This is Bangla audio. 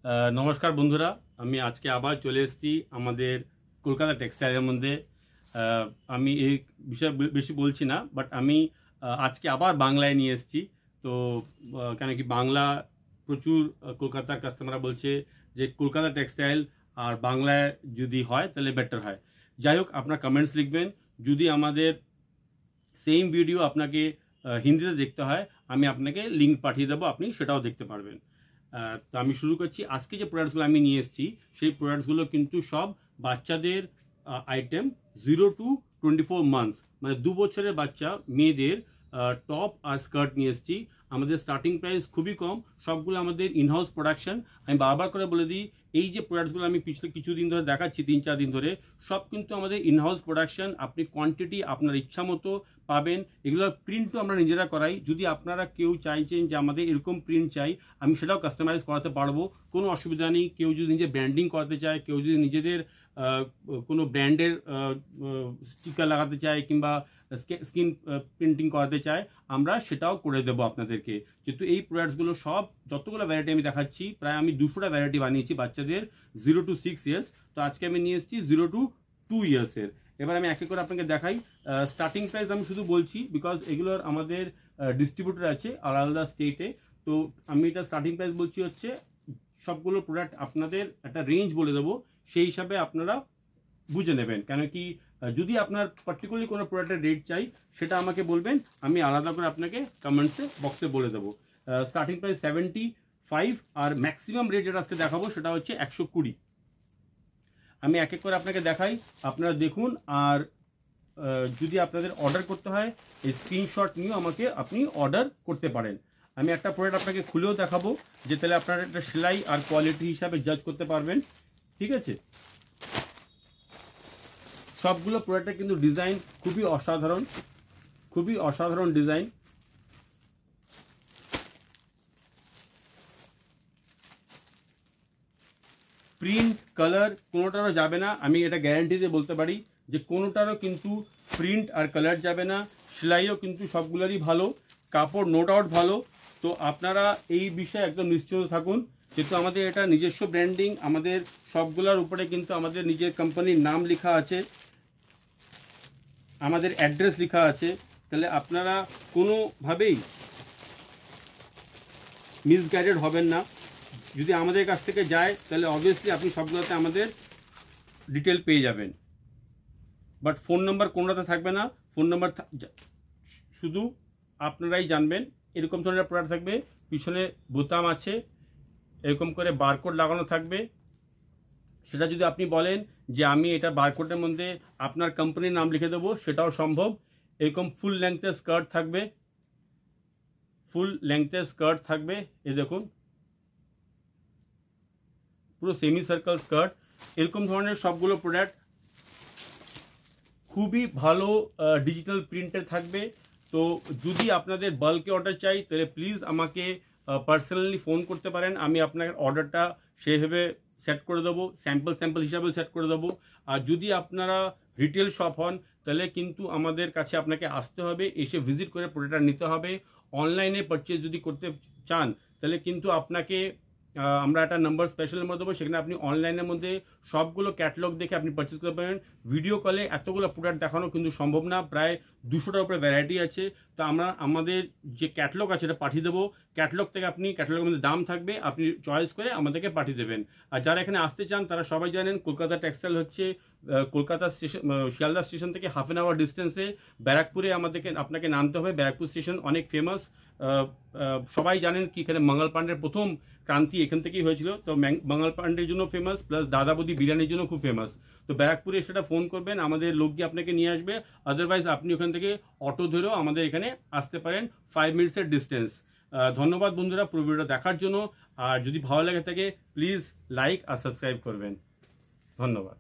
নমস্কার বন্ধুরা, আমি আজকে আবার চলে এসেছি আমাদের কলকাতা টেক্সটাইলের মধ্যে। আমি এই বিষয়ে বেশি বলছি না, বাট আমি আজকে আবার বাংলায় নিয়ে এসেছি। তো কেন কি বাংলা প্রচুর কলকাতার কাস্টমাররা বলছে যে কলকাতা টেক্সটাইল আর বাংলায় যদি হয় তাহলে বেটার হয়। যাই হোক, আপনার কমেন্টস লিখবেন। যদি আমাদের সেম ভিডিও আপনাকে হিন্দিতে দেখতে হয়, আমি আপনাকে লিঙ্ক পাঠিয়ে দেবো, আপনি সেটাও দেখতে পারবেন। তো আমি শুরু করছি। আজকে যে প্রোডাক্টসগুলো আমি নিয়ে এসেছি সেই প্রোডাক্টসগুলো কিন্তু সব বাচ্চাদের আইটেম 0 to 24 months, মানে 2 বছরের বাচ্চা মেয়েদের টপ আর স্কার্ট নিয়ে এসেছি। আমাদের স্টার্টিং প্রাইস খুবই কম, সবগুলো আমাদের ইনহাউস প্রোডাকশন। আমি বারবার করে বলে দিই, এই যে প্রোডাক্টসগুলো আমি পিছলে কিছুদিন ধরে দেখাচ্ছি, 3-4 দিন ধরে, সব কিন্তু আমাদের ইনহাউস প্রোডাকশন। আপনি কোয়ান্টিটি আপনার ইচ্ছা মতো পাবেন। এগুলোর প্রিন্টও আমরা নিজেরা করাই। যদি আপনারা কেউ চাইছেন যে আমাদের এরকম প্রিন্ট চাই, আমি সেটাও কাস্টমাইজ করাতে পারবো, কোনো অসুবিধা নেই। কেউ যদি নিজে ব্র্যান্ডিং করাতে চায়, কেউ যদি নিজেদের কোনো ব্র্যান্ডের স্টিকার লাগাতে চায় কিংবা স্ক্রিন প্রিন্টিং করাতে চায়, আমরা সেটাও করে দেবো আপনাদেরকে। যেহেতু এই প্রোডাক্টসগুলো সব যতগুলো ভ্যারাইটি আমি দেখাচ্ছি, প্রায় আমি 200টা ভ্যারাইটি বানিয়েছি বাচ্চাদের 0 to 6 years। তো আজকে আমি নিয়ে এসেছি 0 to 2 years-এর। এবার আমি এক এক করে আপনাকে দেখাই। স্টার্টিং প্রাইস আমি শুধু বলছি বিকজ এগুলোর আমাদের ডিস্ট্রিবিউটর আছে আলাদা আলাদা স্টেটে। তো আমি এটা স্টার্টিং প্রাইস বলছি হচ্ছে, সবগুলো প্রোডাক্ট আপনাদের একটা রেঞ্জ বলে দেবো, সেই হিসাবে আপনারা বুঝে নেবেন। কেন কি যদি আপনার পার্টিকুলারলি কোনো প্রোডাক্টের রেট চাই, সেটা আমাকে বলবেন, আমি আলাদা করে আপনাকে কমেন্টসে বক্সে বলে দেবো। স্টার্টিং প্রাইস 75, আর ম্যাক্সিমাম রেট যেটা আজকে দেখাবো সেটা হচ্ছে 120। আমি এক এক করে আপনাকে দেখাই, আপনারা দেখুন। আর যদি আপনাদের অর্ডার করতে হয়, এই স্ক্রিনশট নিয়েও আমাকে আপনি অর্ডার করতে পারেন। আমি একটা প্রোডাক্ট আপনাকে খুলেও দেখাবো, যে তাহলে আপনারা একটা সেলাই আর কোয়ালিটি হিসাবে জাজ করতে পারবেন। ঠিক আছে, সবগুলো প্রোডাক্টের কিন্তু ডিজাইন খুবই অসাধারণ, খুবই অসাধারণ ডিজাইন। প্রিন্ট কালার কোনোটারও যাবে না, আমি এটা গ্যারান্টি দিয়ে বলতে পারি যে কোনোটারও কিন্তু প্রিন্ট আর কালার যাবে না। সেলাইও কিন্তু সবগুলোরই ভালো, কাপড় নো ডাউট ভালো। তো আপনারা এই বিষয়ে একদম নিশ্চিন্ত থাকুন, যেহেতু আমাদের এটা নিজস্ব ব্র্যান্ডিং, আমাদের সবগুলোর উপরে কিন্তু আমাদের নিজের কোম্পানির নাম লেখা আছে, আমাদের অ্যাড্রেস লেখা আছে। তাহলে আপনারা কোনোভাবেই মিসগাইডেড হবেন না। যদি আমাদের কাছ থেকে যায় তাহলে অবভিয়াসলি আপনি সবগুলোতে আমাদের ডিটেল পেয়ে যাবেন, বাট ফোন নাম্বার কোনোটাতে থাকবে না। ফোন নাম্বার শুধু আপনারাই জানবেন। এরকম ধরনের প্রোডাক্ট থাকবে, পিছনে বোতাম আছে, এরকম করে বারকোড লাগানো থাকবে। সেটা যদি আপনি বলেন যে আমি এটা বারকোডের মধ্যে আপনার কোম্পানির নাম লিখে দেবো, সেটাও সম্ভব। এরকম ফুল লেংথের স্কার্ট থাকবে, ফুল লেংথের স্কার্ট থাকবে। এই দেখুন, পুরো সেমি সার্কেল স্কার্ট। এরকম ধরনের সবগুলো প্রোডাক্ট খুবই ভালো ডিজিটাল প্রিন্টের থাকবে। তো যদি আপনাদের বাল্কে অর্ডার চাই, তাহলে প্লিজ আমাকে পার্সোনালি ফোন করতে পারেন। আমি আপনার অর্ডারটা সেভাবে সেট করে দেবো, স্যাম্পল হিসাবেও সেট করে দেবো। আর যদি আপনারা রিটেল শপ হন, তাহলে কিন্তু আমাদের কাছে আপনাকে আসতে হবে, এসে ভিজিট করে প্রোডাক্টটা নিতে হবে। অনলাইনে পারচেজ যদি করতে চান, তাহলে কিন্তু আপনাকে আমরা একটা নাম্বার স্পেশাল নাম্বার দেবো, সেখানে আপনি অনলাইনের মধ্যে সবগুলো ক্যাটালগ দেখে আপনি পারচেজ করতে পারেন। ভিডিও কলে এতগুলো প্রোডাক্ট দেখানো কিন্তু সম্ভব না, প্রায় 200টার উপরে ভ্যারাইটি আছে। তো আমরা আমাদের যে ক্যাটালগ আছে এটা পাঠিয়ে দেবো। ক্যাটালগ থেকে আপনি, ক্যাটালগের মধ্যে দাম থাকবে, আপনি চয়েস করে আমাদেরকে পাঠিয়ে দেবেন। আর যারা এখানে আসতে চান তারা সবাই জানেন কলকাতা টেক্সটাইল হচ্ছে কলকাতা স্টেশন, শিয়ালদা স্টেশন থেকে হাফ অ্যান আওয়ার ডিস্টেন্সে। ব্যারাকপুরে আপনাকে নামতে হবে। ব্যারাকপুর স্টেশন অনেক ফেমাস, সবাই জানেন কি এখানে মঙ্গল পাণ্ডের প্রথম ক্রান্তি এখান থেকেই হয়েছিল। তো মঙ্গল পাণ্ডের জন্য ফেমাস, প্লাস দাদাবদি বিরিয়ানির জন্য খুব ফেমাস। তো ব্যারাকপুরে সেটা ফোন করবেন, আমাদের লোক গিয়ে আপনাকে নিয়ে আসবে। আদারওয়াইজ আপনি ওখান থেকে অটো ধরেও আমাদের এখানে আসতে পারেন, 5 মিনিটসের ডিস্টেন্স। ধন্যবাদ বন্ধুরা পুরো ভিডিওটা দেখার জন্য। আর যদি ভালো লাগে থাকে প্লিজ লাইক আর সাবস্ক্রাইব করবেন। ধন্যবাদ।